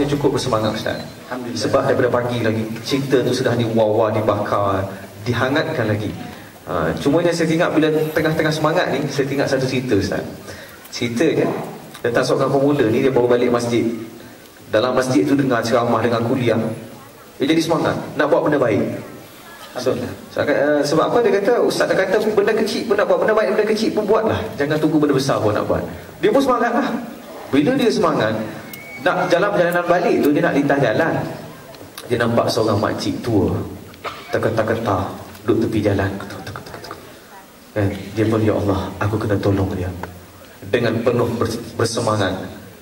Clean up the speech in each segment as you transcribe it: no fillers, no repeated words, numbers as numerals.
rasanya cukup bersemangat Ustaz. Sebab daripada pagi lagi cinta tu sudah diwawa, dibakar, dihangatkan lagi. Cuma yang saya ingat bila tengah-tengah semangat ni, saya ingat satu cerita Ustaz. Cerita dia tentang seorang pemula ni, dia baru balik masjid. Dalam masjid tu dengar ceramah, dengar kuliah, dia jadi semangat nak buat benda baik. Sebab apa dia kata, ustaz dah kata benda kecil pun nak buat, benda baik, benda kecil pun buatlah, jangan tunggu benda besar pun nak buat. Dia pun semangat lah. Bila dia semangat nak jalan perjalanan balik tu, dia nak lintas jalan, dia nampak seorang makcik tua terketar-ketar duduk tepi jalan. Dia pun, ya Allah, aku kena tolong dia. Dengan penuh bersemangat,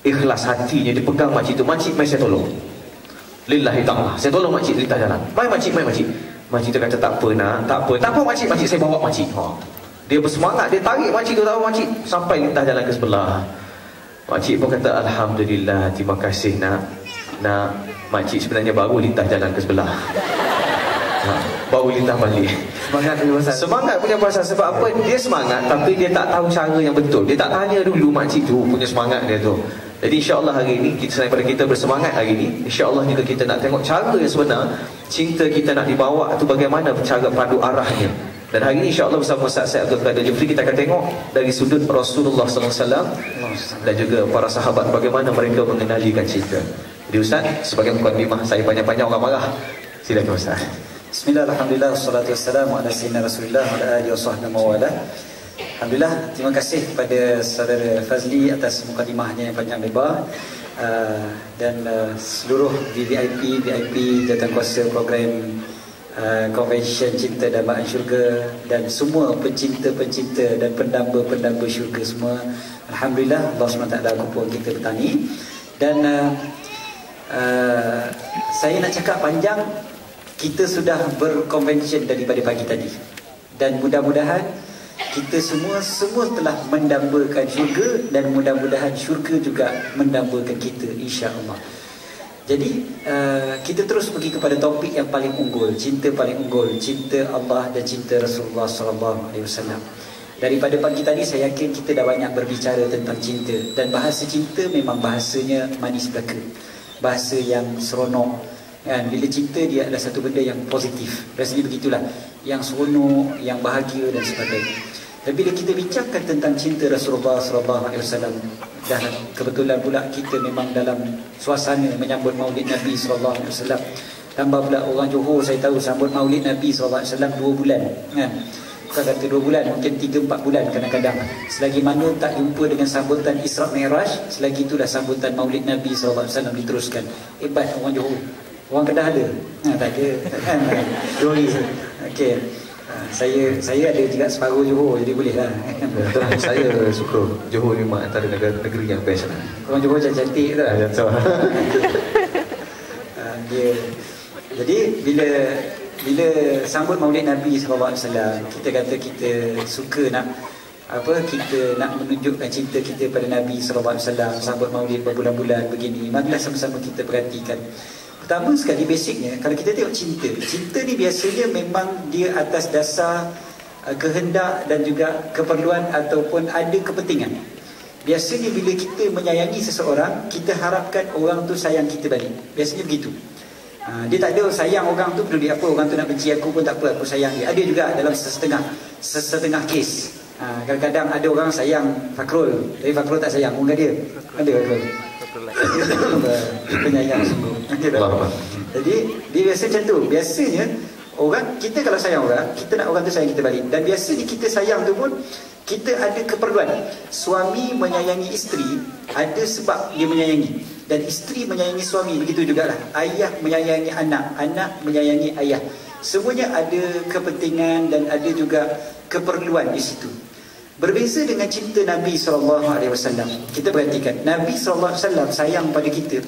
ikhlas hatinya, dia pegang makcik tu. Makcik, mai saya tolong, lillahi ta'ala, saya tolong makcik lintas jalan. Mai makcik, mai makcik. Makcik tu kata, tak apa nak, tak apa makcik, saya bawa makcik. Dia bersemangat, dia tarik makcik tu, tahu makcik sampai lintas jalan ke sebelah. Makcik pun kata, alhamdulillah, terima kasih nak makcik sebenarnya baru lintas jalan ke sebelah. Baru lintas balik. Semangat punya pasal. Sebab apa? Dia semangat tapi dia tak tahu cara yang betul. Dia tak tanya dulu makcik tu punya semangat dia tu. Jadi insya-Allah hari ini kita, selain daripada kita bersemangat hari ini, insya-Allah juga kita nak tengok cara yang sebenar cinta kita nak dibawa tu bagaimana cara pandu arahnya. Dan hari ini insya-Allah bersama Ustaz Syed Abdul Qadir Jufri kita akan tengok dari sudut Rasulullah sallallahu alaihi wasallam dan juga para sahabat bagaimana mereka mengenalikan cinta. Jadi Ustaz, sebagai mukadimah, saya panjang-panjang orang marah. Silakan Ustaz. Bismillah, alhamdulillah, wassalatu wassalamu ala sayyidina Rasulillah wa ala alihi wa sahbihi wa wala. Alhamdulillah, terima kasih kepada saudara Fazli atas mukadimahnya yang panjang lebar, dan seluruh VIP jawatankuasa program Convention Cinta Dambaan Syurga dan semua pencinta-pencinta dan pendamba-pendamba syurga semua. Alhamdulillah, Allah SWT kumpul kita bertani. Dan saya nak cakap panjang. Kita sudah berkonvention daripada pagi tadi, dan mudah-mudahan kita semua telah mendambakan syurga, dan mudah-mudahan syurga juga mendambakan kita, insya-Allah. Jadi kita terus pergi kepada topik yang paling unggul, cinta paling unggul, cinta Allah dan cinta Rasulullah sallallahu alaihi wasallam. Daripada pagi tadi saya yakin kita dah banyak berbicara tentang cinta, dan bahasa cinta memang bahasanya manis belaka, bahasa yang seronok. Kan? Bila cinta dia adalah satu benda yang positif, rasanya begitulah, yang seronok, yang bahagia dan sebagainya. Dan bila kita bincangkan tentang cinta Rasulullah SAW, dan kebetulan pula kita memang dalam suasana menyambut Maulid Nabi SAW, tambah pula orang Johor saya tahu sambut Maulid Nabi SAW 2 bulan, kan? Bukan kata 2 bulan, mungkin 3-4 bulan kadang-kadang. Selagi mana tak jumpa dengan sambutan Isra' Mi'raj, selagi itulah sambutan Maulid Nabi SAW diteruskan. Hebat orang Johor. Orang Kedah ada? Tak ada. Johor. Okey. Saya ada juga separuh Johor, jadi boleh lah. Saya suka Johor memang antara negeri yang best lah. Orang Johor cantik tu lah. Jadi bila sambut Maulid Nabi SAW, kita kata kita suka nak kita nak menunjukkan cinta kita pada Nabi SAW, sambut Maulid berbulan-bulan begini. Marilah sama-sama kita perhatikan. Pertama sekali basicnya, kalau kita tengok cinta ni biasanya memang dia atas dasar kehendak dan juga keperluan ataupun ada kepentingan. Biasanya bila kita menyayangi seseorang, kita harapkan orang tu sayang kita balik. Biasanya begitu. Dia tak ada sayang orang tu peduli apa, orang tu nak benci aku pun tak apa, aku sayang dia. Ada juga dalam setengah kes. Kadang-kadang ada orang sayang Fakrul, tapi Fakrul tak sayang orang dia. Ada Fakrul. Penyayang sungguh. Jadi dia biasa macam tu. Biasanya kita kalau sayang orang, kita nak orang tu sayang kita balik. Dan biasanya kita sayang tu pun kita ada keperluan. Suami menyayangi isteri ada sebab dia menyayangi, dan isteri menyayangi suami, begitu jugalah. Ayah menyayangi anak, anak menyayangi ayah. Semuanya ada kepentingan dan ada juga keperluan di situ. Berbeza dengan cinta Nabi SAW. Kita perhatikan, Nabi SAW sayang pada kita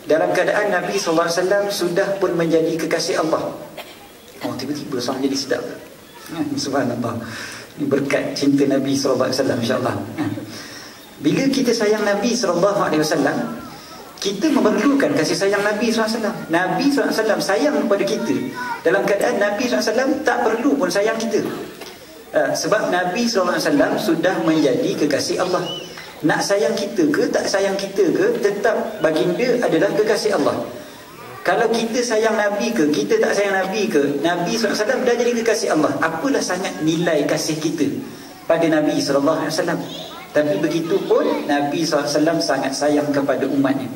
dalam keadaan Nabi SAW sudah pun menjadi kekasih Allah. Tiba-tiba sama jadi sedap. Subhanallah. Ini berkat cinta Nabi SAW, insyaAllah. Bila kita sayang Nabi SAW, kita memerlukan kasih sayang Nabi SAW. Nabi SAW sayang kepada kita dalam keadaan Nabi SAW tak perlu pun sayang kita. Sebab Nabi SAW sudah menjadi kekasih Allah. Nak sayang kita ke, tak sayang kita ke, tetap baginda adalah kekasih Allah. Kalau kita sayang Nabi ke, kita tak sayang Nabi ke, Nabi SAW dah jadi kekasih Allah. Apalah sangat nilai kasih kita pada Nabi SAW. Tapi begitu pun Nabi SAW sangat sayang kepada umatnya.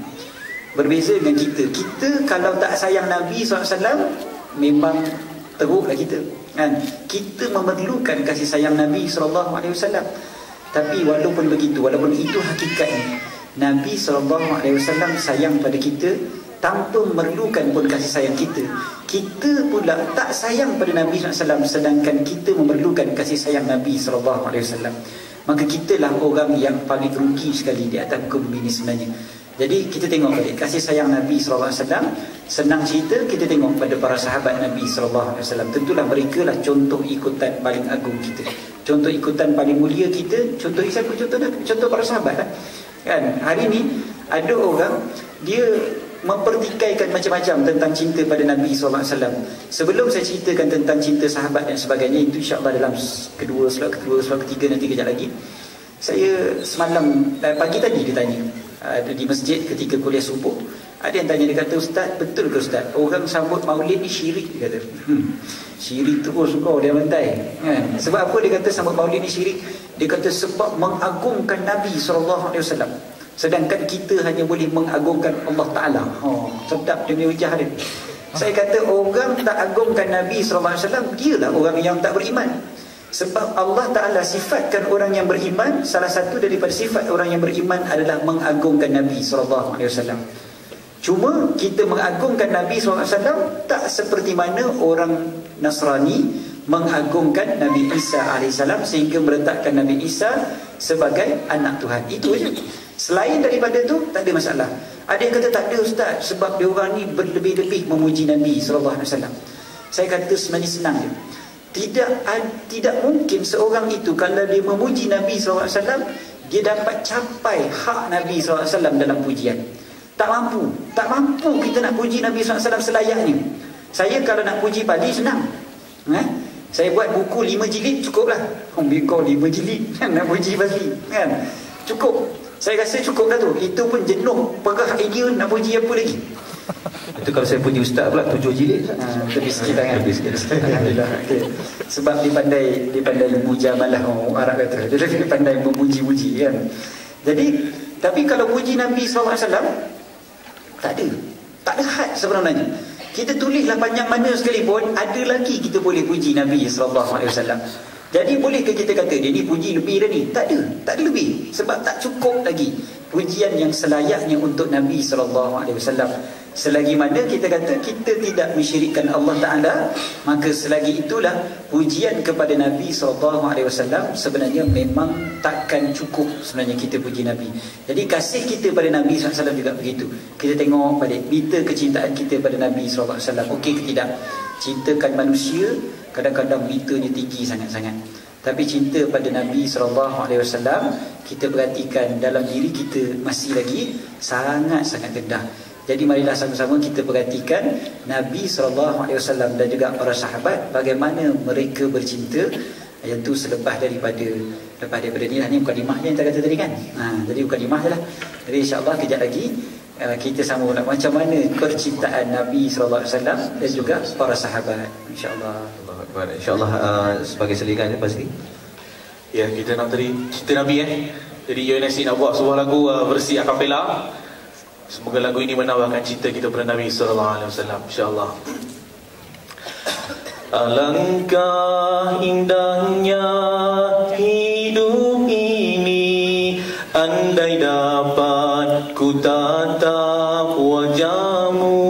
Berbeza dengan kita. Kita kalau tak sayang Nabi SAW, memang teruklah kita, kan? Kita memerlukan kasih sayang Nabi SAW. Tapi walaupun begitu, walaupun itu hakikatnya, Nabi SAW sayang pada kita tanpa memerlukan pun kasih sayang kita. Kita pula tak sayang pada Nabi SAW, sedangkan kita memerlukan kasih sayang Nabi SAW. Maka kitalah orang yang paling rugi sekali di atas muka bumi ini sebenarnya. Jadi kita tengok balik kasih sayang Nabi SAW. Senang cerita, kita tengok pada para sahabat Nabi SAW. Tentulah mereka lah contoh ikutan paling agung kita, contoh ikutan paling mulia kita. Contoh siapa? Contoh para sahabat lah, kan? Hari ni ada orang dia mempertikaikan macam-macam tentang cinta pada Nabi SAW. Sebelum saya ceritakan tentang cinta sahabat dan sebagainya, itu insyaAllah dalam slot ketiga nanti kejap lagi. Saya semalam, pagi tadi dia tanya, di masjid ketika kuliah subuh, ada yang tanya, dia kata, "Ustaz, betul ke Ustaz, orang sambut maulid ni syirik?" Dia kata, syirik terus kau dia bantai, kan? Sebab apa dia kata sambut maulid ni syirik? Dia kata sebab mengagungkan Nabi SAW, sedangkan kita hanya boleh mengagungkan Allah Ta'ala. Sedap dia punya wajah dia. Saya kata orang tak agungkan Nabi SAW, dialah orang yang tak beriman. Sebab Allah Ta'ala sifatkan orang yang beriman, salah satu daripada sifat orang yang beriman adalah mengagungkan Nabi SAW. Cuma kita mengagungkan Nabi SAW tak seperti mana orang Nasrani mengagungkan Nabi Isa AS, sehingga meletakkan Nabi Isa sebagai anak Tuhan. Itu je. Selain daripada itu tak ada masalah. Ada yang kata tak ada Ustaz, sebab dia orang ni berlebih-lebih memuji Nabi SAW. Saya kata sebenarnya senang je. Tidak mungkin seorang itu kalau dia memuji Nabi SAW, dia dapat capai hak Nabi SAW dalam pujian. Tak mampu kita nak puji Nabi SAW selayaknya. Saya kalau nak puji padi senang, saya buat buku 5 jilid cukuplah. Kau 5 jilid nak puji padi, kan? Cukup. Saya rasa cukup dah tu. Itu pun jenuh perah idea, nak puji apa lagi? Itu kalau saya puji ustaz pula 7 jilid. Lebih sikit tangan. Alhamdulillah. Okay. Sebab dia pandai mujamalah, orang Arab kata. Dia pandai memuji-muji, kan. Jadi, tapi kalau puji Nabi SAW, tak ada had sebenarnya. Kita tulislah panjang mana sekalipun, ada lagi kita boleh puji Nabi SAW. Jadi bolehkah kita kata dia ni puji lebih dah ni? Tak ada lebih. Sebab tak cukup lagi pujian yang selayaknya untuk Nabi SAW. Selagi mana kita kata kita tidak mensyirikkan Allah Ta'ala, maka selagi itulah pujian kepada Nabi SAW sebenarnya memang takkan cukup sebenarnya kita puji Nabi. Jadi kasih kita pada Nabi SAW juga begitu. Kita tengok balik berita kecintaan kita pada Nabi SAW. Okey ke tidak? Cintakan manusia, kadang-kadang beritanya tinggi sangat-sangat. Tapi cinta pada Nabi SAW, kita perhatikan dalam diri kita masih lagi sangat-sangat rendah. Jadi marilah sama-sama kita perhatikan Nabi SAW dan juga para sahabat, bagaimana mereka bercinta, iaitu selepas daripada ni lah. Ni mukadimahnya yang kita kata tadi, kan? Jadi mukadimah je lah. Jadi insyaAllah kejap lagi kita sambung macam mana percintaan Nabi SAW dan juga para sahabat, insyaAllah. InsyaAllah sebagai selingan pasti. Ya, kita nak tadi cinta Nabi, Jadi UNSC nak buat sebuah lagu versi akapela. Semoga lagu ini menambahkan cinta kita pada Nabi SAW, insyaAllah. Alangkah indahnya hidup ini, andai dapat ku tatap wajahmu,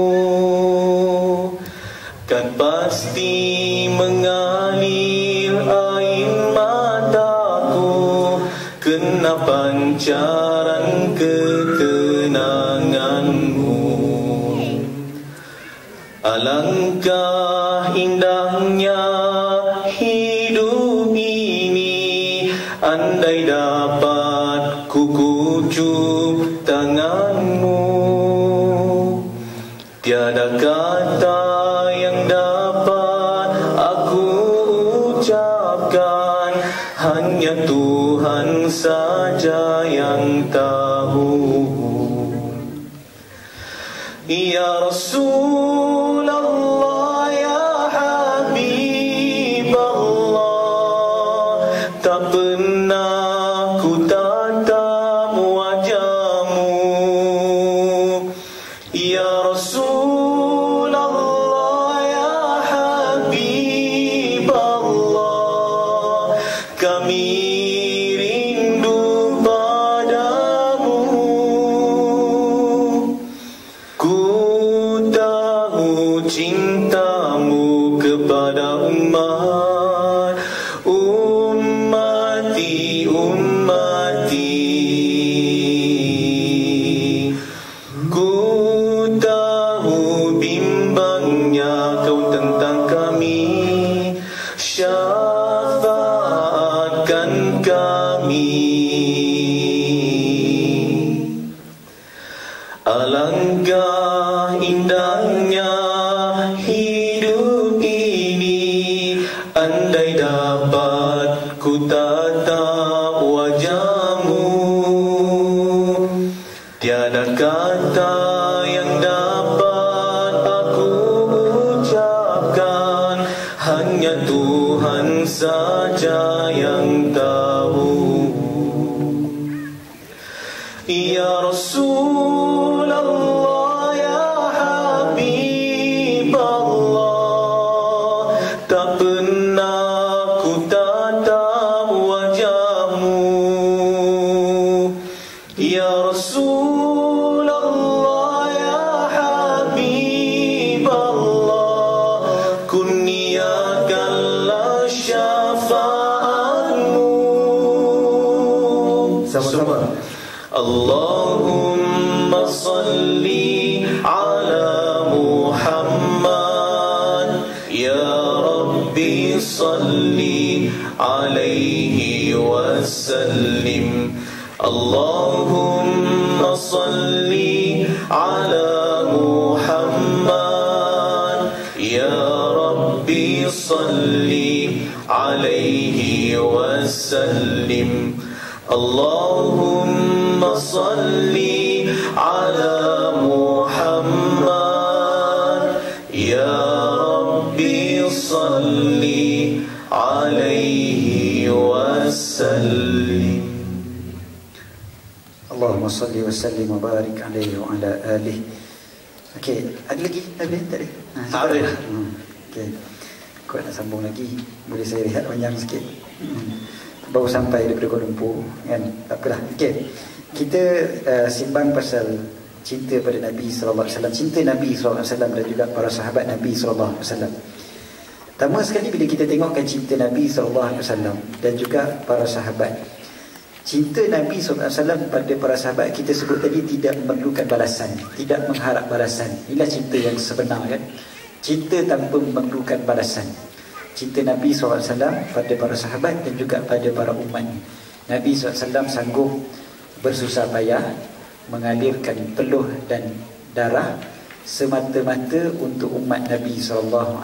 kan pasti mengalir air mataku, kena pancaran ketenanganmu. Alangkah indahnya hidup ini, andai dapat ku kucup tanganmu, tiada kata yang dapat aku ucapkan, hanya Tuhan saja yang kamu kepada umat. Ummati, ummati, ku tahu bimbangnya kau tentang kami, syafaatkan kami. Alangkah indahnya hidup ini, andai dapat ku tatap wajahmu. Tiada kata yang dapat aku ucapkan, hanya Tuhan saja yang tahu. Ya Rasulullah, ya Habibullah, tak pernah ku tatap wajahmu. Ya Rasulullah, ya Habibullah, kurniakanlah syafaatmu. Sama-sama. Allahumma salli ala Muhammad, ya Rabbi salli alaihi wasallim. Allahumma salli ala Muhammad, ya Rabbi salli alaihi wasallim. Allahumma salli ala Muhammad, ya Rabbi salli alaihi wasallim. Allahumma salli wa sallim wa barik alaihi wa ala alihi. Okey, ada lagi? Ada? Tak ada? Tak ada. Okey. Kau nak sambung lagi, boleh saya lihat panjang sikit. Baru sampai daripada Kuala Lumpur kan. Tak apalah. Okey. Kita simbang pasal cinta pada Nabi sallallahu alaihi wasallam, cinta Nabi sallallahu alaihi wasallam dan juga para sahabat Nabi sallallahu alaihi wasallam. Pertama sekali bila kita tengokkan cinta Nabi sallallahu alaihi wasallam dan juga para sahabat, cinta Nabi SAW pada para sahabat kita sebut tadi tidak memerlukan balasan, tidak mengharap balasan. Inilah cinta yang sebenar kan. Cinta tanpa memerlukan balasan. Cinta Nabi SAW pada para sahabat dan juga pada para umat. Nabi SAW sanggup bersusah payah mengalirkan peluh dan darah semata-mata untuk umat Nabi SAW.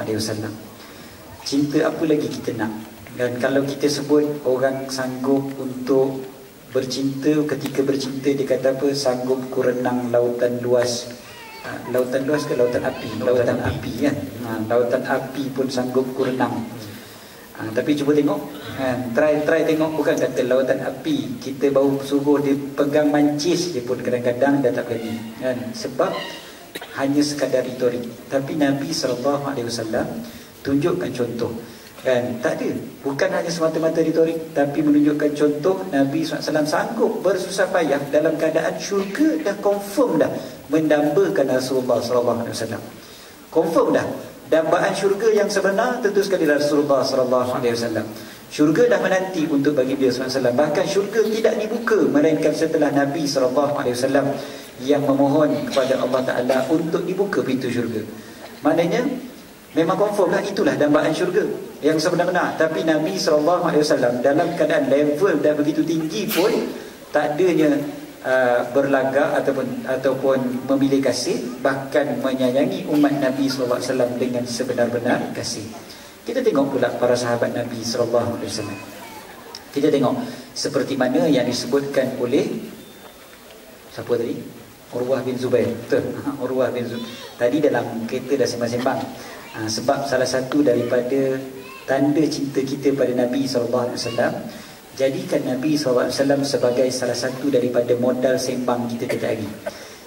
Cinta apa lagi kita nak? Dan kalau kita sebut orang sanggup untuk bercinta, ketika bercinta dia kata apa? Sanggup ku renang lautan luas. Lautan luas ke lautan api? Lautan api kan. Lautan api pun sanggup ku renang. Tapi cuba tengok, try tengok, bukan kata lautan api kita baru suruh dia pegang mancis dia pun kadang-kadang dah tak berani kan? Sebab hanya sekadar retorik. Tapi Nabi SAW tunjukkan contoh kan, tak ada, bukan hanya semata-mata retorik, tapi menunjukkan contoh. Nabi SAW sanggup bersusah payah dalam keadaan syurga dah confirm dah mendambakan Rasulullah SAW. Confirm dah dambaan syurga yang sebenar tentu sekali Rasulullah SAW. Syurga dah menanti untuk bagi dia SAW. Bahkan syurga tidak dibuka melainkan setelah Nabi SAW yang memohon kepada Allah Ta'ala untuk dibuka pintu syurga. Maknanya memang confirm lah, itulah dambaan syurga yang sebenar-benar. Tapi Nabi SAW dalam keadaan level dah begitu tinggi pun tak adanya berlagak ataupun memilih kasih, bahkan menyayangi umat Nabi SAW dengan sebenar-benar kasih. Kita tengok pula para sahabat Nabi SAW. Kita tengok seperti mana yang disebutkan oleh siapa tadi? Urwah bin Zubair. Betul? Urwah bin Zubair. Tadi dalam kereta dah sembang-sembang. Sebab salah satu daripada tanda cinta kita pada Nabi SAW, jadikan Nabi SAW sebagai salah satu daripada modal sembang kita setiap hari.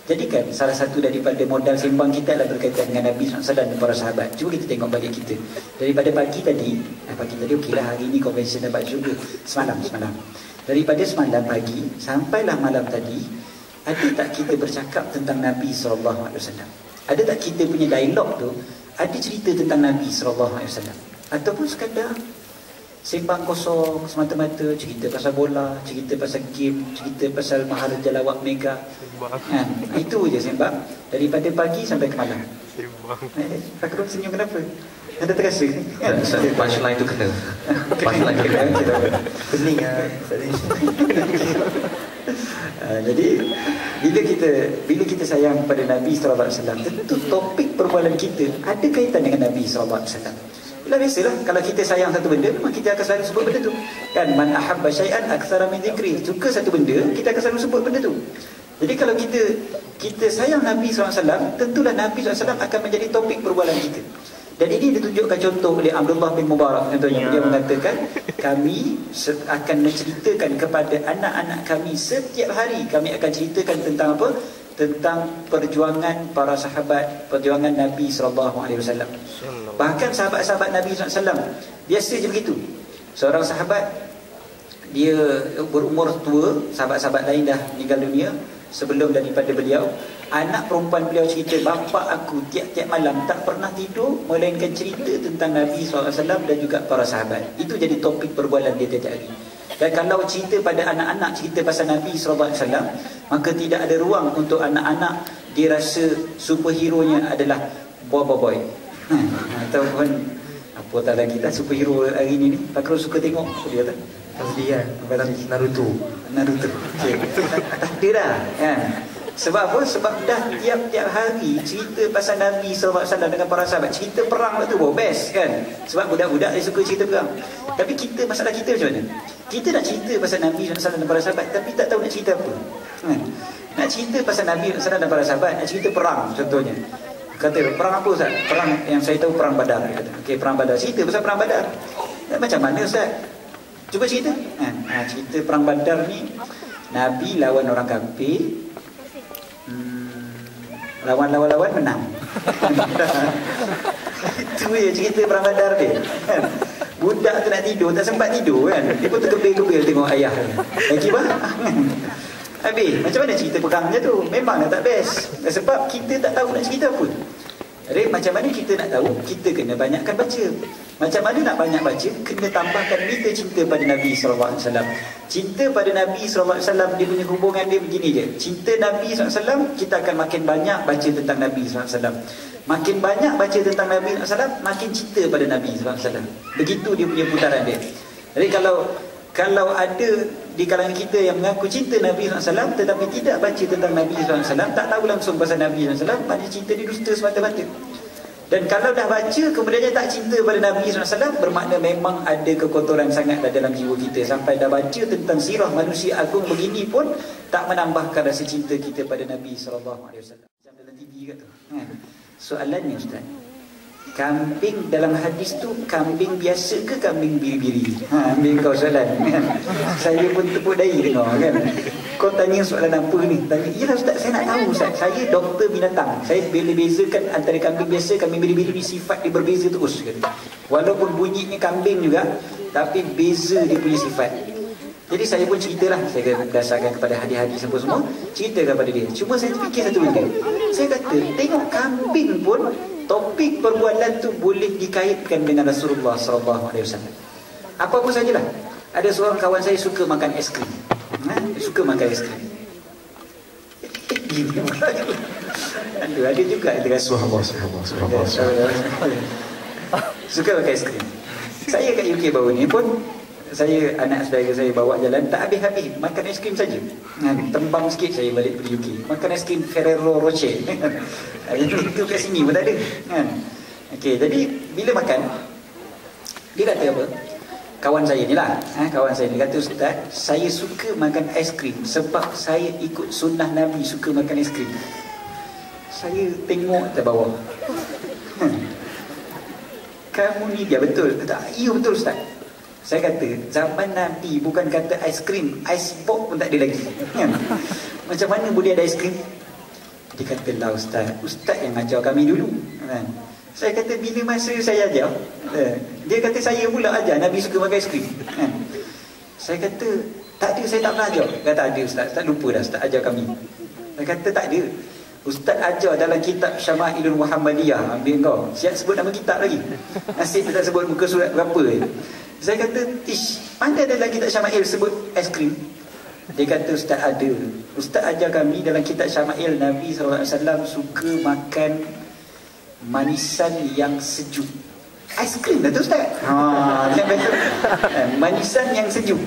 Jadikan salah satu daripada modal sembang kita adalah berkaitan dengan Nabi SAW dan para sahabat. Cuba kita tengok balik kita. Daripada pagi tadi okeylah, hari ini konvensi dapat juga. Semalam. Daripada semalam pagi sampailah malam tadi, ada tak kita bercakap tentang Nabi SAW? Ada tak kita punya dialog tu ada cerita tentang Nabi SAW, ataupun sekadar sembang kosong semata-mata, cerita pasal bola, cerita pasal game, cerita pasal Maharaja Lawak Mega. Itu je sembang daripada pagi sampai ke malam. Pak Rom senyum kenapa? Anda terasa? Punchline itu kena. Punchline itu kena. Pening jadi bila kita sayang pada Nabi SAW, tentu topik perbualan kita ada kaitan dengan Nabi SAW. Biasalah, kalau kita sayang satu benda, memang kita akan selalu sebut benda tu. Kan, man ahabba syai'an aktsara min dzikri. Suka satu benda, kita akan selalu sebut benda tu. Jadi kalau kita sayang Nabi SAW, tentulah Nabi SAW akan menjadi topik perbualan kita. Dan ini ditunjukkan contoh oleh Abdullah bin Mubarak. Contohnya, dia mengatakan, kami akan menceritakan kepada anak-anak kami setiap hari, kami akan ceritakan tentang apa? Tentang perjuangan para sahabat, perjuangan Nabi SAW. Bahkan sahabat-sahabat Nabi SAW biasa je begitu. Seorang sahabat, dia berumur tua, sahabat-sahabat lain dah meninggal dunia sebelum daripada beliau. Anak perempuan beliau cerita, bapa aku tiap-tiap malam tak pernah tidur melainkan cerita tentang Nabi SAW dan juga para sahabat. Itu jadi topik perbualan dia tiap hari. Dan kalau cerita pada anak-anak, cerita pasal Nabi SAW, maka tidak ada ruang untuk anak-anak dia rasa superhero-nya adalah boy. Ataupun apa tak lagi tak superhero hari ni Pak Rom suka tengok apa dia kata? Naruto. Okay. Tak ada dah kan. Sebab apa? Sebab dah tiap-tiap hari cerita pasal Nabi SAW dengan para sahabat. Cerita perang tu best kan. Sebab budak-budak dia suka cerita perang. Tapi kita, masalah kita macam mana? Kita nak cerita pasal Nabi SAW dan para sahabat, tapi tak tahu nak cerita apa. Nak cerita pasal Nabi SAW dan para sahabat, nak cerita perang contohnya. Kata, perang apa Ustaz? Perang yang saya tahu perang Badar. Okey, perang Badar. Cerita pasal perang Badar. Macam mana Ustaz? Cuba cerita. Cerita perang Badar ni, Nabi lawan orang kafir. Lawan menang. Itu je cerita perang Badar dia. Budak tu nak tidur, tak sempat tidur kan. Dia pun terkebil-kebil tengok ayah. Lagi bah. Habis, macam mana cerita perangnya tu? Memang tak best. Sebab kita tak tahu nak cerita apa. Jadi macam mana kita nak tahu? Kita kena banyakkan baca. Macam mana nak banyak baca? Kena tambahkan mita cinta pada Nabi SAW. Cinta pada Nabi SAW, dia punya hubungan dia begini je. Cinta Nabi SAW, kita akan makin banyak baca tentang Nabi SAW. Makin banyak baca tentang Nabi SAW, makin cinta pada Nabi SAW. Begitu dia punya putaran dia. Jadi kalau ada di kalangan kita yang mengaku cinta Nabi SAW tetapi tidak baca tentang Nabi SAW, tak tahu langsung pasal Nabi SAW, maknanya cinta dia dusta semata-mata. Dan kalau dah baca kemudiannya tak cinta pada Nabi SAW, bermakna memang ada kekotoran sangat dalam jiwa kita. Sampai dah baca tentang sirah manusia agung begini pun tak menambahkan rasa cinta kita pada Nabi SAW. Macam dalam TV kat tu. Soalannya Ustaz, kambing dalam hadis tu kambing biasa ke kambing biri-biri? Ambil kau soalan kan? Saya pun tepuk dahi dengar kan. Kau tanya soalan apa ni? Tanya, iyalah Ustaz, saya nak tahu Ustaz. Saya doktor binatang. Saya boleh bezakan antara kambing biasa, kambing biri-biri ni sifat dia berbeza terus kata. Walaupun bunyinya kambing juga, tapi beza dia punya sifat. Jadi saya pun ceritalah, saya berdasarkan kepada hadis-hadis semua, cerita kepada dia. Cuma saya fikir satu benda. Saya kata, tengok kambing pun topik perbualan tu boleh dikaitkan dengan Rasulullah SAW. Apa-apa sajalah. Ada seorang kawan saya suka makan es krim. Suka makan es krim. Ada juga itu kan. Subhanallah. Suka makan es krim. Saya kat UK baru ni pun, saya anak saudara saya bawa jalan, tak habis-habis makan es krim saja. Tembam sikit saya balik pergi UK, makan es krim Ferrero Rocher. Itu kat sini pun tak ada kan. Okey, jadi bila makan, dia kata apa? Kawan saya ni lah, kawan saya ni kata, Ustaz, saya suka makan es krim sebab saya ikut sunnah Nabi suka makan es krim. Saya tengok ke bawah. Kamu ni dia betul? Kata, ya betul Ustaz. Saya kata, zaman Nabi bukan kata ais krim, ais box pun tak ada lagi kan? Macam mana boleh ada ais krim? Dia kata, lah Ustaz yang ajar kami dulu kan? Saya kata, bila masa saya ajar, dia kata saya pula ajar Nabi suka makan ais krim kan? Saya kata, tak ada, saya tak pernah ajar. Dia kata, ada Ustaz, tak lupa dah Ustaz ajar kami. Saya kata, tak ada. Ustaz ajar dalam kitab Syama'ilul Muhammadiyah. Ambil kau, siap sebut nama kitab lagi. Nasib dia tak sebut muka surat berapa. Saya kata, Tish, mana ada dalam kitab Syama'il sebut aiskrim? Dia kata, Ustaz ada. Ustaz ajar kami dalam kitab Syama'il, Nabi SAW suka makan manisan yang sejuk. Aiskrim dah tu Ustaz. Manisan yang sejuk.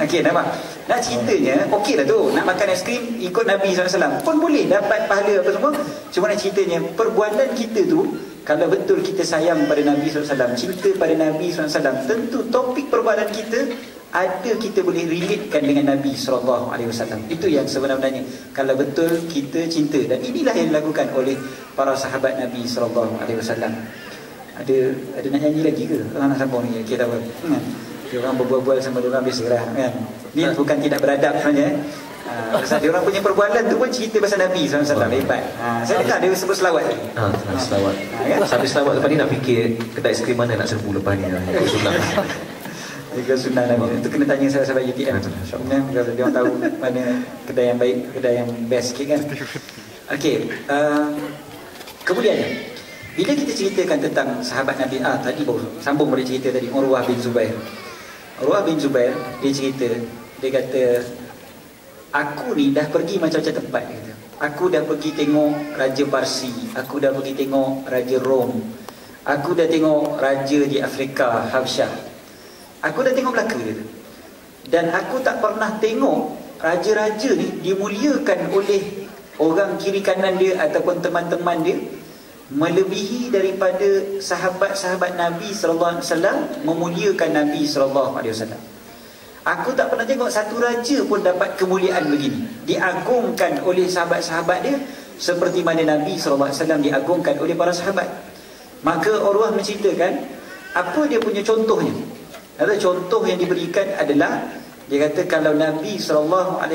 Okey, nampak? Nak ceritanya, okey lah tu. Nak makan aiskrim ikut Nabi SAW pun boleh dapat pahala apa semua. Cuma nak ceritanya, perbuatan kita tu, kalau betul kita sayang pada Nabi SAW, cinta pada Nabi SAW, tentu topik perbuatan kita ada, kita boleh relatekan dengan Nabi SAW. Itu yang sebenarnya, kalau betul kita cinta. Dan inilah yang dilakukan oleh para sahabat Nabi SAW. Ada nak nyanyi lagi ke? Nak sambung ni? Okey, tak apa. Dia orang berbual-bual sama dia orang biasalah kan. Ni bukan tidak beradab sebenarnya. Pasal dia orang punya perbualan tu pun cerita pasal Nabi SAW. Hebat. Saya dengar dia sebut selawat. Selawat. Sambil selawat lepas ni nak fikir kedai aiskrim mana nak serbu lepas ni. Ikut sunnah. Ikut sunnah Nabi. Itu kena tanya sahabat UTM. Kalau dia orang tahu mana kedai yang baik, kedai yang best sikit kan. Okey. Kemudiannya, bila kita ceritakan tentang sahabat Nabi, tadi baru sambung pada cerita tadi, Urwah bin Zubair. Urwah bin Zubair, dia cerita, dia kata, aku ni dah pergi macam-macam tempat. Dia kata, aku dah pergi tengok Raja Parsi, aku dah pergi tengok Raja Rom, aku dah tengok Raja di Afrika, Habsyah, aku dah tengok Melaka. Dia kata, dan aku tak pernah tengok raja-raja ni dimuliakan oleh orang kiri kanan dia ataupun teman-teman dia melebihi daripada sahabat-sahabat Nabi SAW memuliakan Nabi SAW. Aku tak pernah tengok satu raja pun dapat kemuliaan begini, diagungkan oleh sahabat-sahabat dia seperti mana Nabi SAW diagungkan oleh para sahabat. Maka Urwah menceritakan apa dia punya contohnya. Ada contoh yang diberikan adalah, dia kata kalau Nabi SAW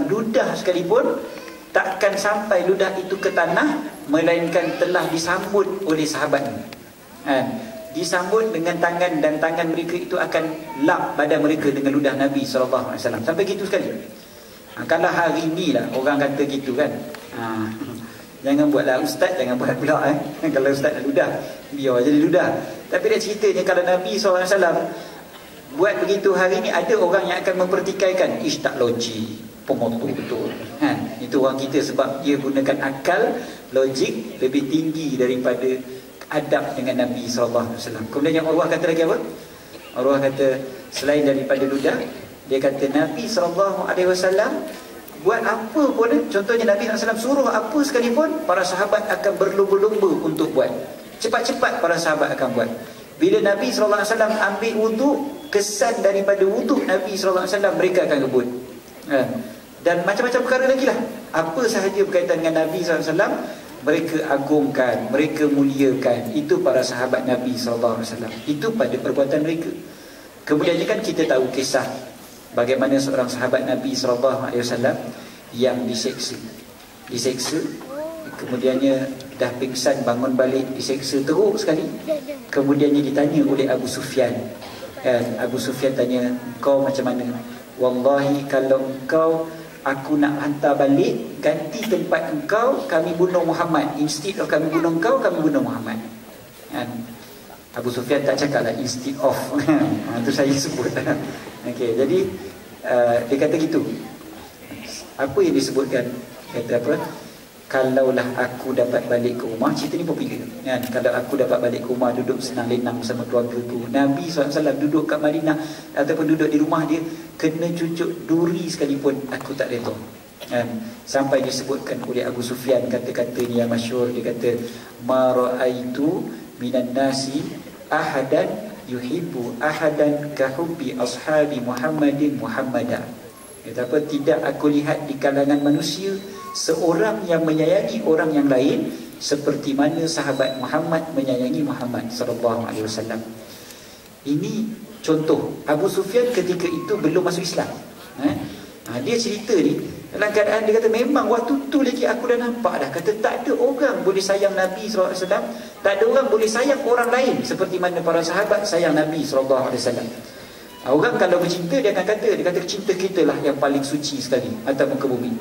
ludah sekalipun, takkan sampai ludah itu ke tanah, melainkan telah disambut oleh sahabatnya. Disambut dengan tangan, dan tangan mereka itu akan lap badan mereka dengan ludah Nabi SAW. Sampai gitu sekali. Kalau hari ni lah orang kata gitu kan, jangan buatlah ustaz, jangan buat pula kalau ustaz dah ludah, biar jadi ludah. Tapi dia ceritanya kalau Nabi SAW buat begitu hari ni, ada orang yang akan mempertikaikan, ish tak logik, pemotor betul. Itu orang kita sebab dia gunakan akal, logik lebih tinggi daripada adab dengan Nabi SAW. Kemudian yang Urwah kata lagi apa? Urwah kata selain daripada ludah, dia kata Nabi SAW buat apa pun, contohnya Nabi SAW suruh apa sekalipun, para sahabat akan berlumba-lumba untuk buat. Cepat-cepat para sahabat akan buat. Bila Nabi SAW ambil wuduk, kesan daripada wuduk Nabi SAW mereka akan kebut. Dan macam-macam perkara lagi lah. Apa sahaja berkaitan dengan Nabi SAW, mereka agungkan, mereka muliakan. Itu para sahabat Nabi SAW. Itu pada perbuatan mereka. Kemudian kan kita tahu kisah bagaimana seorang sahabat Nabi SAW yang diseksa. Kemudiannya dah pingsan, bangun balik, diseksa teruk sekali. Kemudiannya ditanya oleh Abu Sufyan. Abu Sufyan tanya, kau macam mana? Wallahi kalau engkau, aku nak hantar balik, ganti tempat engkau, kami bunuh Muhammad. Instead of kami bunuh engkau, kami bunuh Muhammad. Abu Sufyan tak cakap lah instead of. Itu saya sebut. Okay, jadi dia kata gitu. Apa yang disebutkan? Kata apa? Kalaulah aku dapat balik ke rumah, cerita ni popular kan? Kalau aku dapat balik ke rumah, duduk senang lenang bersama keluarga ku, Nabi SAW duduk kat Madinah ataupun duduk di rumah dia, kena cucuk duri sekalipun aku tak redha kan? Sampai disebutkan oleh Abu Sufyan kata-kata ni yang masyhur. Dia kata, ma ra'aitu minan nasi ahadan yuhibbu ahadan kahubbi ashabi Muhammadin Muhammadan. Kata apa? Tidak aku lihat di kalangan manusia seorang yang menyayangi orang yang lain seperti mana sahabat Muhammad menyayangi Muhammad SAW. Ini contoh. Abu Sufyan ketika itu belum masuk Islam. Dia cerita ni dalam keadaan dia kata memang waktu tu lagi aku dah nampak dah, kata tak ada orang boleh sayang Nabi SAW, tak ada orang boleh sayang orang lain seperti mana para sahabat sayang Nabi SAW. Orang kalau bercinta, dia kata cinta kita lah yang paling suci sekali atas muka bumi.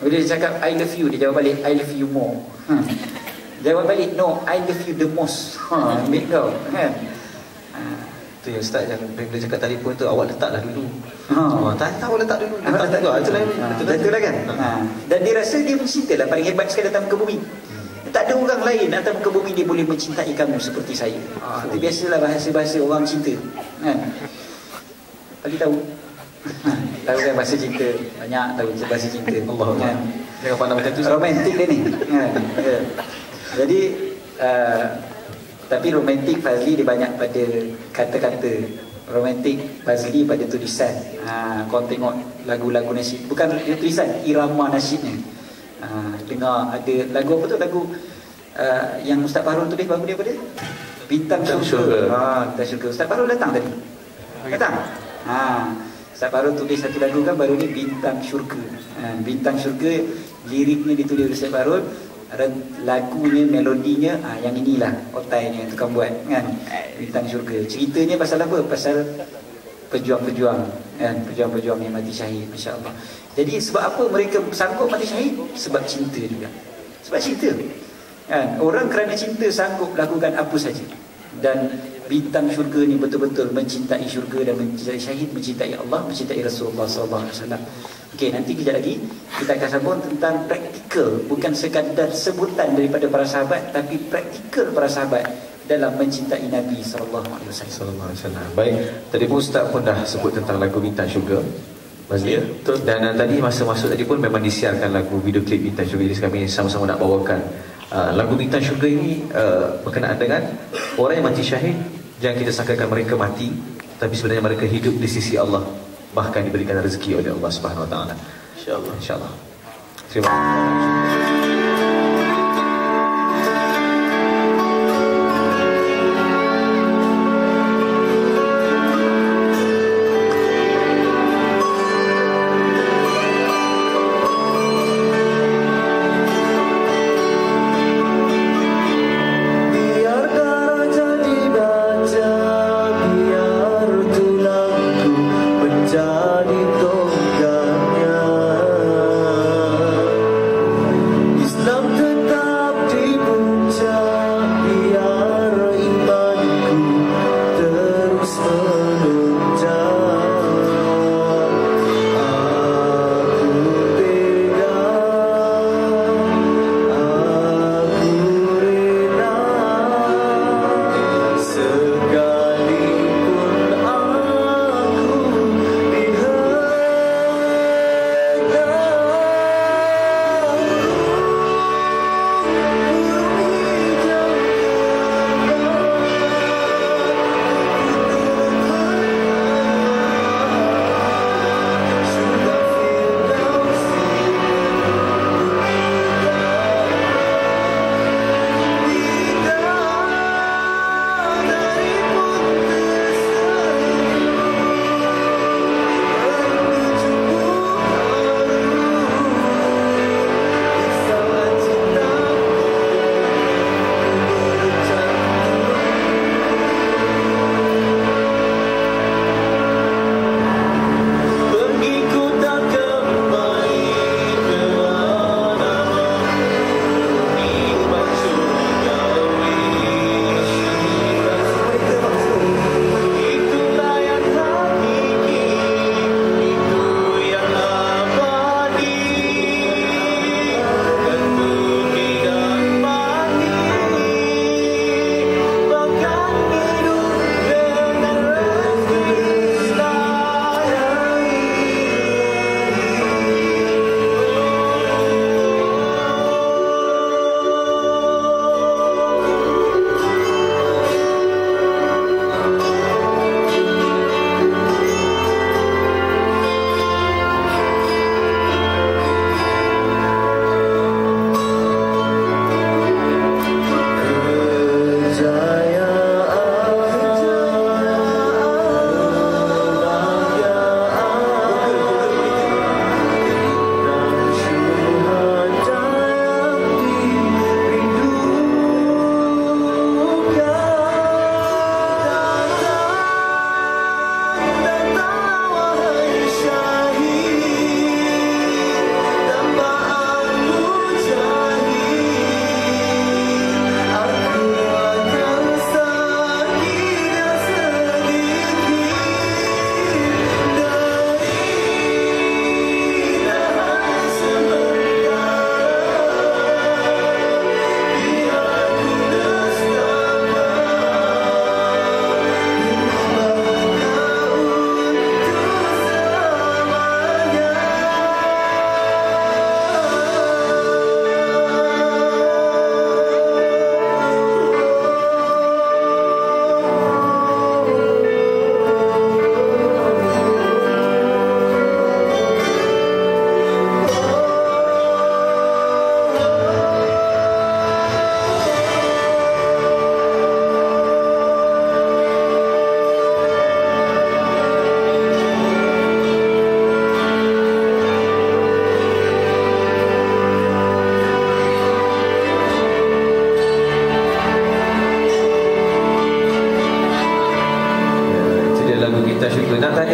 Bila dia cakap I love you, dia jawab balik I love you more. Jawab balik, no, I love you the most. Ambil kau kan. Tu yang Ustaz yang bila cakap telefon tu, awak letaklah dulu. Tak awak letak dulu. Letak juga. Itu lain. Betul lah kan. Dan dia rasa dia mencinta lah. Paling hebat sekali datang ke bumi. Tak ada orang lain datang ke bumi dia boleh mencintai kamu seperti saya. Itu biasalah bahasa-bahasa orang cinta kan. Bagi tahu. Tahu kan bahasa cinta. Banyak tahu bahasa cinta. Allah kan. Jangan pandang macam tu. Romantik dia ni kan. Jadi tapi romantik Fazli dia banyak pada kata-kata. Romantik Fazli pada tulisan. Kau tengok lagu-lagu nasyid, bukan tulisan, irama nasyidnya. Dengar ada lagu apa tu, lagu yang Ustaz Fahrul tulis, lagu dia apa dia? Bintang Syurga. Bintang Syurga. Ustaz Fahrul datang tadi. Datang. Ustaz Fahrul tulis satu lagu kan baru ni, Bintang Syurga. Bintang Syurga, liriknya ditulis oleh Ustaz Fahrul, lagunya, melodinya yang inilah otainya yang tukang buat kan. Bintang Syurga. Ceritanya pasal apa? Pasal pejuang-pejuang kan, pejuang-pejuang yang mati syahid, masya-Allah. Jadi sebab apa mereka sanggup mati syahid? Sebab cinta juga. Sebab cinta kan. Orang kerana cinta sanggup lakukan apa saja. Dan bintang syurga ni betul-betul mencintai syurga dan mencintai syahid, mencintai Allah, mencintai Rasulullah SAW. Okey, nanti kejap lagi kita akan sambung tentang praktikal, bukan sekadar sebutan daripada para sahabat, tapi praktikal para sahabat dalam mencintai Nabi SAW. Baik, tadi pun Ustaz pun dah sebut tentang lagu Bintang Syurga. Ya, dan tadi masa masuk tadi pun memang disiarkan lagu video klip Bintang Syurga. Jadi kami sama-sama nak bawakan lagu Bintang Syurga ini berkenaan dengan orang yang mati syahid. Jangan kita sangkakan mereka mati, tapi sebenarnya mereka hidup di sisi Allah, bahkan diberikan rezeki oleh Allah Subhanahu Wa Taala. InsyaAllah. InsyaAllah. Terima kasih. Jadi tongkatnya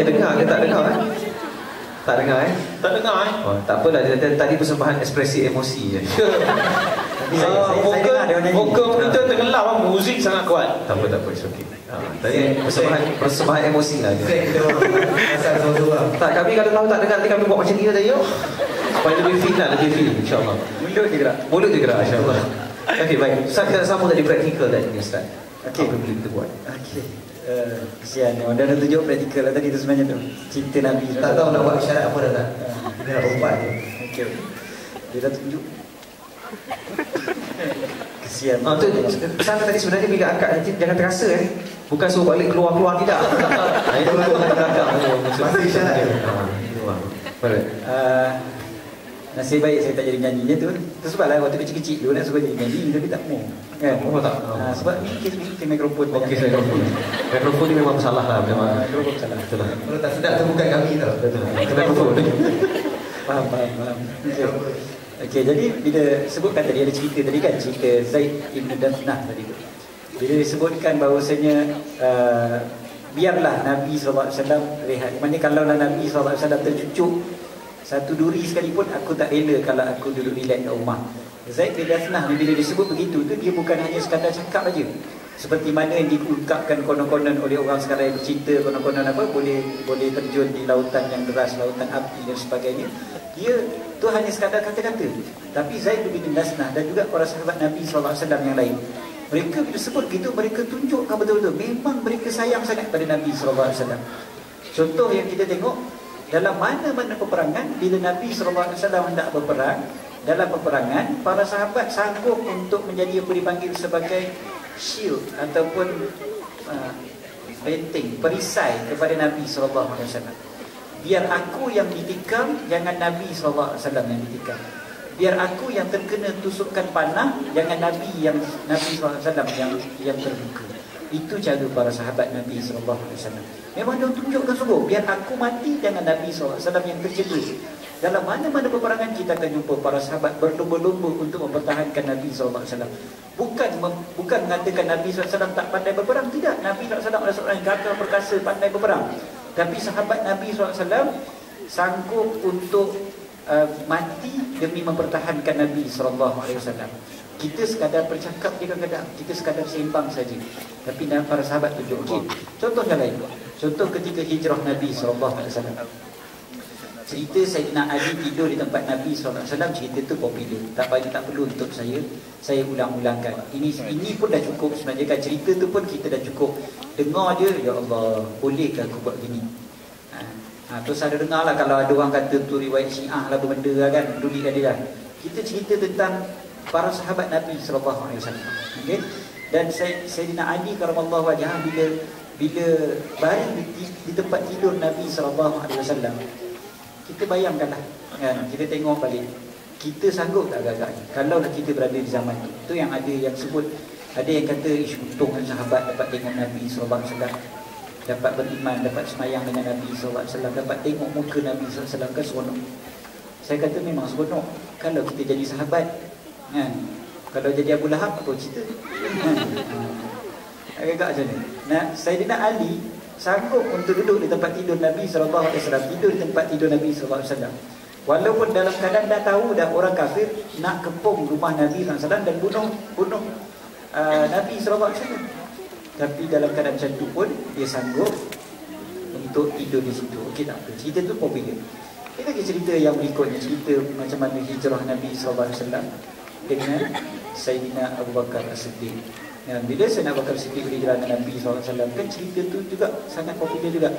dia dengar ke tak dengar Tak dengar Tak dengar Oh, tak apalah, dia tadi persembahan ekspresi emosi je. Vokal kita tenggelam, muzik sangat kuat. Tak apa, it's okay. Tadi persembahan emosi lah dia. Tak, kami kalau tahu tak dengar, nanti kami buat macam ni tadi yuk. Supaya lebih fit lah, lebih fit insyaAllah. Mulut je gerak insyaAllah. Okey, baik. Ustaz, kita sambung tadi praktikal tadi Ustaz. Okey, apa boleh kita buat? Okey. Kesian dia dah tunjuk praktikal lah tadi tu sebenarnya tu. Cinta Nabi. Tak tahu nak buat isyarat apa dah tak. Kita nak buat je. Okey. Dia dah tunjuk. Kesian. Tu pesan tadi sebenarnya bila akak nanti jangan terasa bukan suruh balik keluar-keluar tidak. Itu untuk belakang. Masa isyarat je. Boleh. Nasib baik saya tak jadi nyanyi tu. Tu sebablah waktu kecil-kecil dulu nak suruh jadi nyanyi tapi tak mau. Kan? Oh tak. Sebab ni kes mikrofon. Okey, mikrofon ni memang salah lah memang. Mikrofon salah. Betul lah. Kalau tak sedap tu bukan kami tau. Betul. Mikrofon. Faham. Okey, jadi bila sebutkan tadi ada cerita tadi kan, cerita Zaid Ibn Dafnah tadi tu. Bila disebutkan bahawasanya biarlah Nabi SAW rehat. Maksudnya kalau Nabi SAW tercucuk satu duri sekalipun, aku tak rela kalau aku duduk relax kat rumah. Zaid bin Dafnah ni bila disebut begitu tu, dia bukan hanya sekadar cakap aja. Seperti mana yang diungkapkan konon-konon oleh orang sekarang yang bercerita, konon-konon apa, boleh terjun di lautan yang deras, lautan api dan sebagainya. Dia tu hanya sekadar kata-kata. Tapi Zaid bin Dafnah dan juga para sahabat Nabi SAW yang lain, mereka bila sebut gitu, mereka tunjukkan betul-betul memang mereka sayang sangat pada Nabi SAW. Contoh yang kita tengok dalam mana-mana peperangan, bila Nabi SAW hendak berperang, dalam peperangan, para sahabat sanggup untuk menjadi apa dipanggil sebagai shield ataupun benteng, perisai kepada Nabi SAW. Biar aku yang ditikam, jangan Nabi SAW yang ditikam. Biar aku yang terkena tusukan panah, jangan Nabi SAW yang terluka. Itu cara para sahabat Nabi SAW. Memang dia tunjukkan sungguh, biar aku mati, jangan Nabi SAW yang tercedera. Dalam mana-mana peperangan kita akan jumpa para sahabat berlomba-lomba untuk mempertahankan Nabi SAW. Bukan mengatakan Nabi SAW tak pandai berperang. Tidak, Nabi SAW adalah seorang yang gagah perkasa, pandai berperang. Tapi sahabat Nabi SAW sanggup untuk mati demi mempertahankan Nabi SAW. Kita sekadar bercakap dia kadang-kadang, kita sekadar seimbang saja. Tapi para sahabat tunjuk. Okay. Contoh yang lain. Contoh ketika hijrah Nabi SAW. Cerita Sayyidina Ali tidur di tempat Nabi SAW, cerita tu popular. Tak perlu untuk saya ulang-ulangkan. Ini pun dah cukup sebenarnya kan. Cerita tu pun kita dah cukup dengar je. Ya Allah, bolehkah aku buat gini? Terus ada dengar lah kalau ada orang kata tu riwayat Syiah lah benda lah kan. Pedulikan dia lah. Kita cerita tentang para sahabat Nabi SAW. Okay? Dan Sayyidina Ali karamallahu wajhah bila baring di tempat tidur Nabi SAW, kita bayangkanlah kan, kita tengok balik, kita sanggup tak agak-agaknya kalau kita berada di zaman itu. Itu yang ada yang sebut, ada yang kata untung sahabat dapat tengok Nabi SAW, dapat beriman, dapat semayang dengan Nabi SAW, dapat tengok muka Nabi SAW, kan seronok. Saya kata memang seronok. Kalau kita jadi sahabat kan, kalau jadi Abu Lahab apa cerita kan? Agak-agak macam ni. Sayyidina Ali sanggup untuk duduk di tempat tidur Nabi SAW, tidur di tempat tidur Nabi SAW, walaupun dalam keadaan dah tahu dah orang kafir nak kepung rumah Nabi SAW dan bunuh Nabi SAW. Tapi dalam keadaan macam tu pun dia sanggup untuk tidur di situ. Okey tak apa, cerita tu popular. Kita lagi cerita yang berikutnya, cerita macam mana hijrah Nabi SAW dengan Sayyidina Abu Bakar As-Siddiq. Bila Sayyidina Abu Bakar As-Siddiq berhijrah dengan Nabi SAW, kan cerita tu juga sangat popular juga.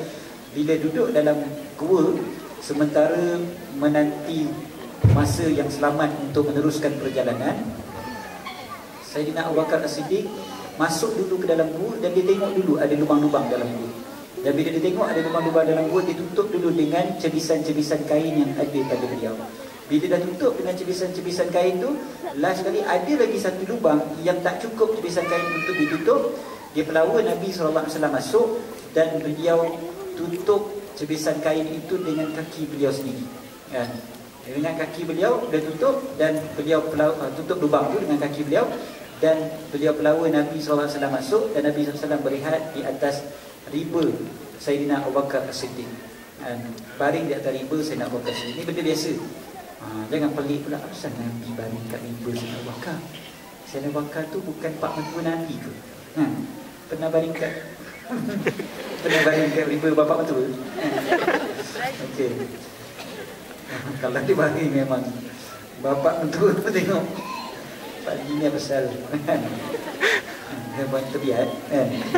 Bila duduk dalam gua sementara menanti masa yang selamat untuk meneruskan perjalanan, Sayyidina Abu Bakar As-Siddiq masuk dulu ke dalam gua dan dia tengok dulu ada lubang-lubang dalam gua. Dan bila dia tengok ada lubang-lubang dalam gua, dia tutup dulu dengan cebisan-cebisan kain yang ada pada beliau. Bila dah tutup dengan cebisan-cebisan kain tu, last sekali ada lagi satu lubang yang tak cukup cebisan kain untuk ditutup. Dia pelawa Nabi SAW masuk dan beliau tutup cebisan kain itu dengan kaki beliau sendiri. Kan? Dengan kaki beliau dia tutup dan beliau tutup lubang tu dengan kaki beliau, dan beliau pelawa Nabi SAW masuk dan Nabi SAW berehat di atas riba Sayyidina Abu Bakar As-Siddiq. Baring di atas riba Sayyidina Abu Bakar As-Siddiq. Ini benda biasa. Jangan pelik pula, asal Nabi baring kat riba Sayyidina Abu Bakar. Sayyidina Abu Bakar tu bukan pak mentua Nabi ke? Pernah baring kat pernah baring kat riba bapak mentua? Okey. Kalau dia baring memang bapak mentua tu tengok Pak Haji ni pasal buat terbiat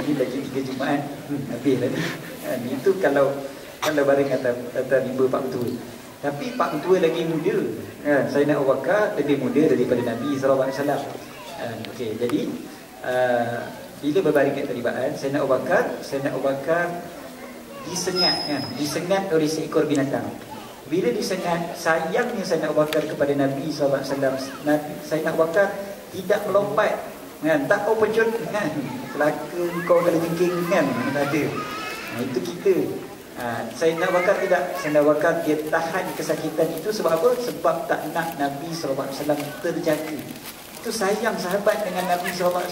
ini lagi 3 Jumaat habis lah ni. Itu kalau baring atas riba Pak Mentua. Tapi Pak Mentua lagi muda, Sayyidina Abu Bakar lebih muda daripada Nabi SAW. Okey, jadi bila berbaring kat teribaan Sayyidina Abu Bakar disengat oleh seekor binatang. Bila disengat, sayangnya Sayyidina Abu Bakar kepada Nabi SAW. Sayyidina Abu Bakar tidak melompat, tak kau pecut, celaka kau kalau jengking kan, ada. Itu kita. Sayyidina Abu Bakar tidak. Sayyidina Abu Bakar dia tahan kesakitan itu sebab apa? Sebab tak nak Nabi SAW terjaga. Itu sayang sahabat dengan Nabi SAW.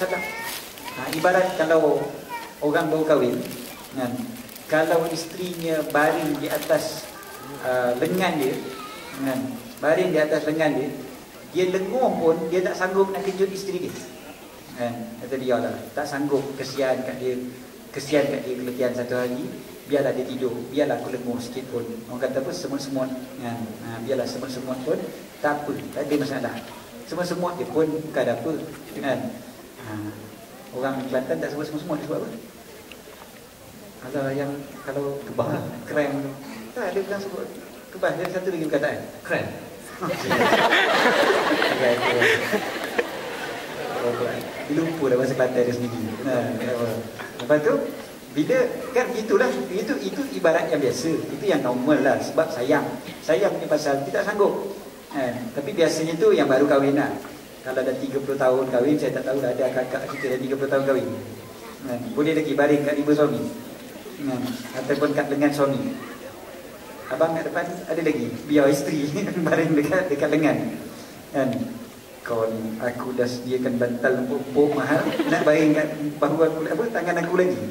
Ibarat kalau orang baru kahwin, kalau isterinya baring di atas lengan dia, baring di atas lengan dia lengur pun dia tak sanggup nak kejut isteri dia. Kata dia lah, tak sanggup, kesian kat dia keletihan satu hari, biarlah dia tidur, biarlah aku lengur sikit pun. Orang kata apa, semut-semut, biarlah semut-semut pun tak apa, tak ada masalah. Semut-semut dia pun bukan ada apa, orang Kelantan tak sebut semut-semut, dia sebut apa? Kalau kebah, krem tu. Tak ada bilang sebut kebah, dia ada satu lagi perkataan, krem. Dia lupa dah bahasa Kelantan dia sendiri. Lepas tu bila kan itulah, itu ibarat yang biasa, itu yang normal lah, sebab sayang ni pasal tidak sanggup. Tapi biasanya tu yang baru kahwin lah. Kalau dah 30 tahun kahwin, saya tak tahu dah ada kakak kita dah 30 tahun kahwin, boleh lagi baring kat riba suami, ataupun kat lengan suami. Abang kat depan ada lagi, biar isteri baring dekat lengan. Kau ni, aku dah sediakan bantal empuk-empuk mahal, nak baring kat bahu aku, tangan aku lagi,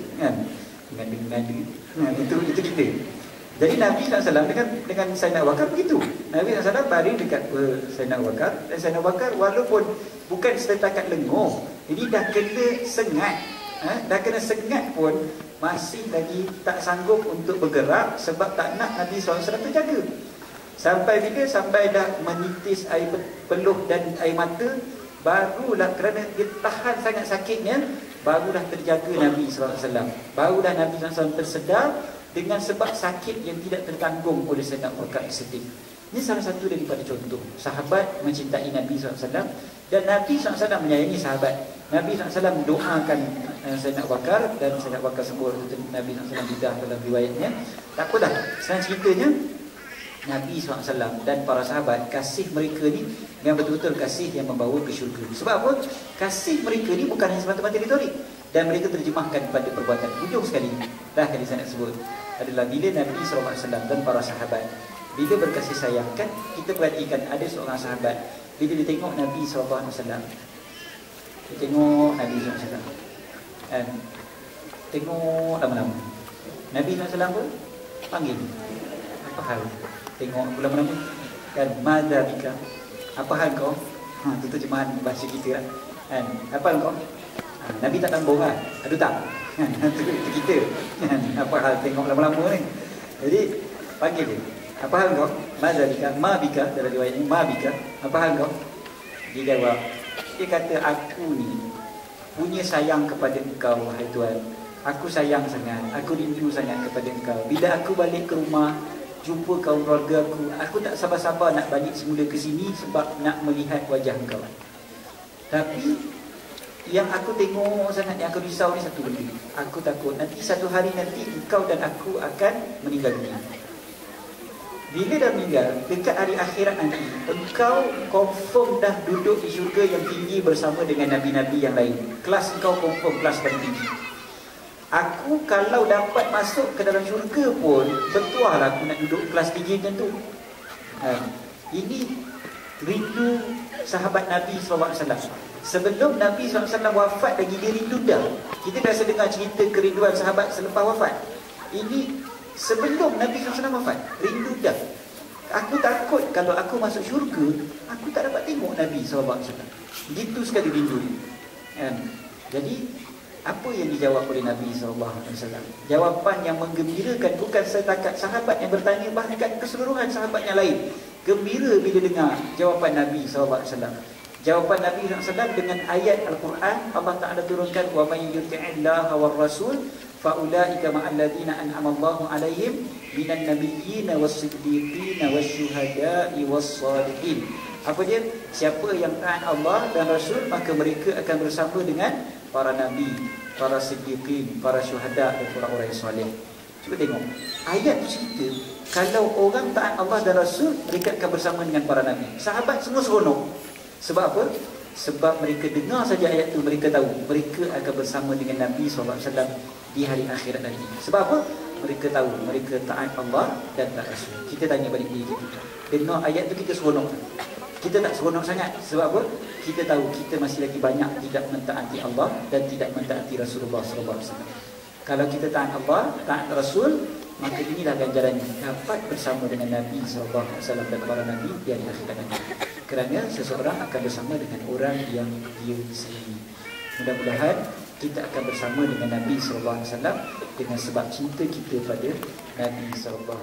ngadu-ngadu. Itu kita. Jadi Nabi SAW dengan Sayyidina Abu Bakar begitu. Nabi SAW baring dekat Sayyidina Abu Bakar, dan Sayyidina Abu Bakar walaupun bukan setakat lengur, jadi dah kena sengat, dah kena sengat pun masih lagi tak sanggup untuk bergerak sebab tak nak Nabi SAW terjaga. Sampai bila? Sampai dah menitis air peluh dan air mata, barulah kerana dia tahan sangat sakitnya, barulah terjaga Nabi SAW. Barulah Nabi SAW tersedar dengan sebab sakit yang tidak tertanggung oleh Sayyidina Abu Bakar As-Siddiq. Ini salah satu daripada contoh sahabat mencintai Nabi SAW, dan Nabi SAW menyayangi sahabat. Nabi SAW doakan Sayyidina Abu Bakar, dan Sayyidina Abu Bakar sebut Nabi SAW bidah dalam riwayatnya. Tak apalah, sekarang ceritanya Nabi SAW dan para sahabat, kasih mereka ni yang betul-betul kasih yang membawa ke syurga. Sebab apa? Kasih mereka ni bukan hanya semata-mata retorik, dan mereka terjemahkan pada perbuatan. Ujung sekali, dah kali saya nak sebut adalah bila Nabi SAW dan para sahabat, bila berkasih sayang, kan kita perhatikan ada seorang sahabat, bila dia tengok Nabi SAW, dia tengok Nabi SAW, tengok lama-lama Nabi SAW pun panggil, apa hal? Tengok aku lama-lama, kan, madza bika, apa hal kau? Itu terjemahan bahasa kita lah, kan, apa hal kau? Nabi tak tambung lah, aduh tak, itu kita, apa hal tengok lama-lama ni. Jadi panggil dia, apa hal kau? Madza bika, ma bika, dalam riwayat ini ma bika, apa hal kau? Dia jawab, dia kata, aku ni punya sayang kepada engkau wahai Tuhan. Aku sayang sangat, aku rindu sangat kepada engkau. Bila aku balik ke rumah, jumpa kaum keluarga aku tak sabar-sabar nak balik semula ke sini sebab nak melihat wajah engkau. Tapi yang aku tengok sangat, yang aku risau ni satu benda. Aku takut nanti satu hari nanti engkau dan aku akan meninggal dunia. Bila dah meninggal, dekat hari akhirat nanti, engkau confirm dah duduk di syurga yang tinggi bersama dengan Nabi-Nabi yang lain. Kelas engkau confirm kelas paling tinggi. Aku kalau dapat masuk ke dalam syurga pun, bertuah lah aku nak duduk kelas tinggi macam tu. Ini rindu sahabat Nabi SAW. Sebelum Nabi SAW wafat lagi, dia rindu dah. Kita biasa dengar cerita kerinduan sahabat selepas wafat. Ini sebelum Nabi SAW wafat, rindu dah. Aku takut kalau aku masuk syurga, aku tak dapat tengok Nabi SAW. Gitu sekali rindu. Jadi apa yang dijawab oleh Nabi SAW? Jawapan yang menggembirakan, bukan setakat sahabat yang bertanya, bahkan keseluruhan sahabat yang lain gembira bila dengar jawapan Nabi SAW. Jawapan Nabi SAW dengan ayat Al-Quran. Allah Ta'ala turunkan, wa may yuti'illaha war rasul fa ulaika ma'al ladzina an'ama Allahu 'alaihim minan nabiyyin was-siddiqin wasyuhada'i was-shalihin. Apa dia? Siapa yang taat Allah dan Rasul, maka mereka akan bersama dengan para nabi, para siddiqin, para syuhada dan orang-orang yang soleh. Cuba tengok ayat tu cerita, kalau orang taat Allah dan Rasul, mereka akan bersama dengan para nabi. Sahabat semua seronok. Sebab apa? Sebab mereka dengar saja ayat tu, mereka tahu mereka akan bersama dengan Nabi SAW di hari akhirat nanti. Sebab apa? Mereka tahu mereka taat Allah dan taat Rasul. Kita tanya balik diri kita, dengar ayat tu kita seronok? Kita tak seronok sangat. Sebab apa? Kita tahu kita masih lagi banyak tidak mentaati Allah dan tidak mentaati Rasulullah SAW. Kalau kita taat Allah, taat Rasul, maka inilah ganjarannya, dapat bersama dengan Nabi SAW dan para Nabi di hari akhirat nanti. Kerana seseorang akan bersama dengan orang yang dia sayangi. Mudah-mudahan kita akan bersama dengan Nabi SAW dengan sebab cinta kita pada Nabi SAW.